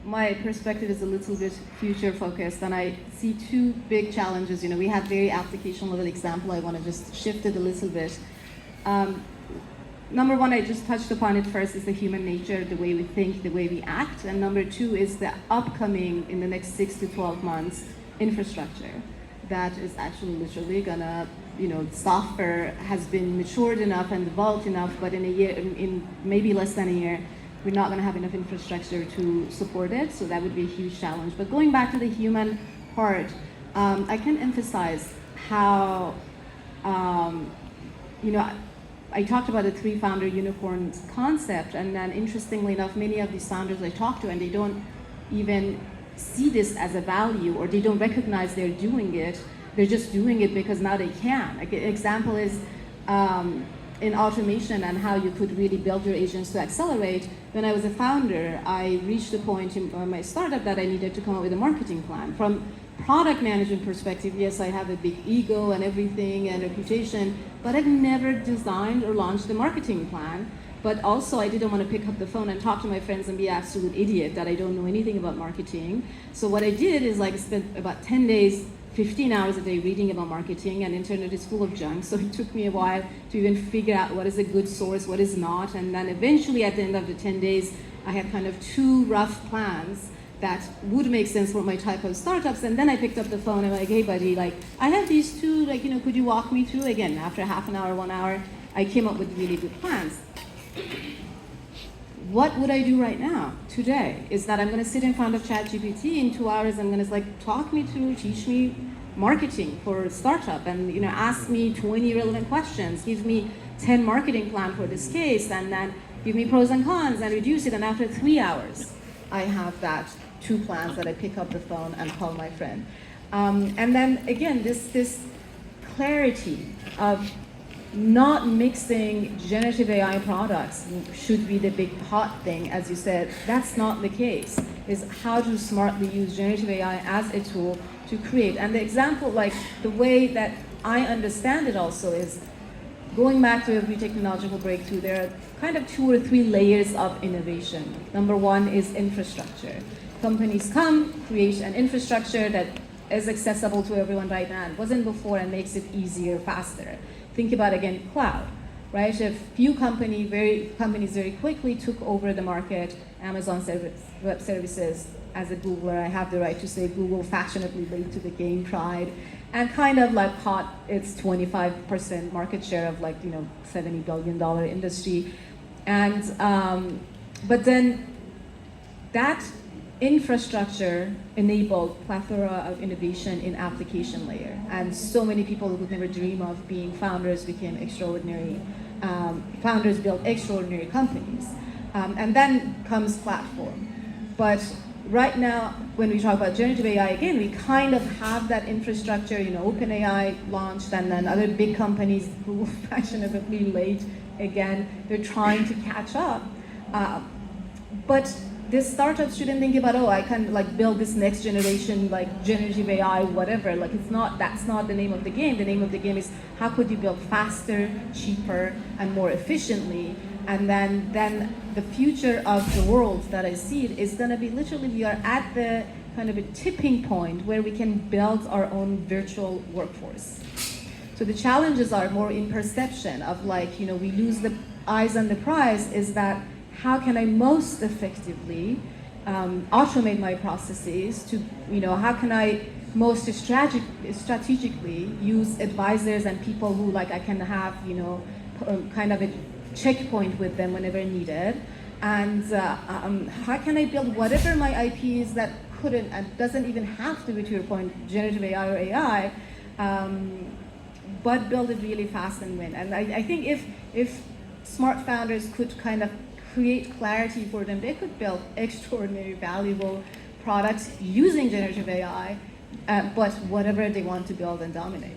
my perspective is a little bit future focused, and I see two big challenges. We had very application level example. I want to just shift it a little bit. Number one, I just touched upon it first, is the human nature, the way we think, the way we act. And number two is the upcoming, in the next 6 to 12 months, infrastructure that is actually literally gonna, software has been matured enough and developed enough, but in a year, in maybe less than a year, we're not gonna have enough infrastructure to support it. So that would be a huge challenge. But going back to the human part, I can emphasize how, I talked about the 3-founder unicorn concept, and then interestingly enough, many of these founders I talk to, and they don't even see this as a value, or they don't recognize they're doing it. They're just doing it because now they can. Like, an example is in automation and how you could really build your agents to accelerate. When I was a founder, I reached a point in my startup that I needed to come up with a marketing plan. From product management perspective, yes, I have a big ego and everything and reputation, but I've never designed or launched a marketing plan. But also, I didn't want to pick up the phone and talk to my friends and be an absolute idiot that I don't know anything about marketing. So what I did is spent about 10 days, 15 hours a day reading about marketing, and internet is full of junk. So it took me a while to even figure out what is a good source, what is not. And then eventually at the end of the 10 days, I had kind of 2 rough plans that would make sense for my type of startups. And then I picked up the phone and I'm like, hey buddy, I have these 2, could you walk me through? Again, after half an hour, 1 hour, I came up with really good plans. What would I do right now, today, is that I'm gonna sit in front of ChatGPT in 2 hours. I'm gonna talk me through, teach me marketing for a startup, and ask me 20 relevant questions, give me 10 marketing plan for this case, and then give me pros and cons and reduce it. And after 3 hours, I have that 2 plans that I pick up the phone and call my friend. And then again, this clarity of not mixing generative AI products should be the big hot thing, as you said. That's not the case. Is how to smartly use generative AI as a tool to create. And the example, the way that I understand it also is, going back to every technological breakthrough, there are kind of 2 or 3 layers of innovation. Number one is infrastructure. Companies come, create an infrastructure that is accessible to everyone right now. It wasn't before, and makes it easier, faster. Think about, again, cloud, right? A few companies very quickly took over the market. Amazon Web Services, as a Googler, I have the right to say Google fashionably late to the game, tried, and kind of caught its 25% market share of $70 billion industry. And, but then that infrastructure enabled plethora of innovation in application layer, and so many people who would never dream of being founders became extraordinary. Founders built extraordinary companies, and then comes platform. But right now, when we talk about generative AI, again, we kind of have that infrastructure. OpenAI launched, and then other big companies who fashionably late again, they're trying to catch up. But these startups shouldn't think about, I can build this next generation generative AI, whatever. That's not the name of the game. The name of the game is how could you build faster, cheaper, and more efficiently. And then the future of the world that I see it is gonna be literally, we are at the kind of a tipping point where we can build our own virtual workforce. So the challenges are more in perception of we lose the eyes on the prize, is that how can I most effectively automate my processes to, how can I most strategically use advisors and people who I can have, kind of a checkpoint with them whenever needed. And how can I build whatever my IP is that couldn't and doesn't even have to be, to your point, generative AI or AI, but build it really fast and win. And I think if smart founders could kind of create clarity for them, they could build extraordinary, valuable products using generative AI, but whatever they want to build and dominate.